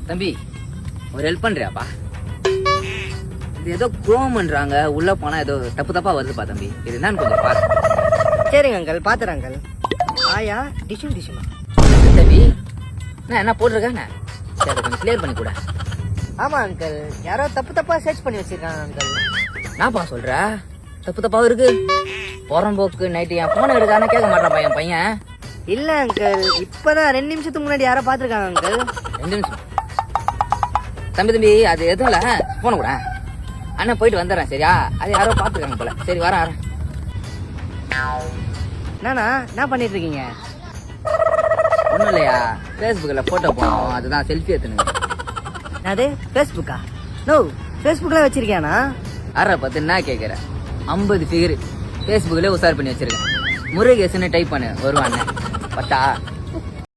தம்பி ஒரு ஹெல்ப் பண்றியாப்பா? இது ஏதோ குரோம்ன்றாங்க, உள்ள போனா ஏதோ தப்பு தப்பா வருதுப்பா தம்பி. இது என்னன்னு கொஞ்சம் பாரு. சரிங்க அங்கிள், பாத்துறேன் அங்கிள். ஆயா டிஷும் டிஷுமா தம்பி என்ன போட்டிருக்கேன்? சரி அதை கொஞ்சம் கிளியர் பண்ணி கூட. ஆமா அங்கிள், யாரோ தப்பு தப்பா சர்ச் பண்ணி வச்சிருக்காங்க அங்கிள். நான்ப்பா சொல்ற தப்பு தப்பாவும் இருக்கு. புறம்போக்கு நைட்டு என் போனை எடுக்கான கேட்க மாட்டான்ப்பா என் பையன். இல்ல அங்கிள், இப்பதான் 2 நிமிஷத்துக்கு முன்னாடி யாரோ பாத்துருக்காங்க அங்கிள். 2 நிமிஷம் தம்பி அது எதுவும் இல்ல, போன கூட அண்ணன் போயிட்டு வந்துடுறேன் சரியா? அது யாரோ பாத்துருக்காங்க போல. சரி வரேன். என்னண்ணா என்ன பண்ணிட்டு இருக்கீங்க? ஒண்ணும் இல்லையா, பேஸ்புக்ல போட்டோ போனோம், அதுதான் செல்ஃபி எடுத்துனுங்க. அது ஃபேஸ்புக்கா? நோ, ஃபேஸ்புக்ல வச்சிருக்கியானா? அரை பத்து என்ன கேட்குற? 50 ஃபிகர் பேஸ்புக்ல உசார் பண்ணி வச்சிருக்கேன். முருகேசன்னு டைப் பண்ணு வருவான். பட்டா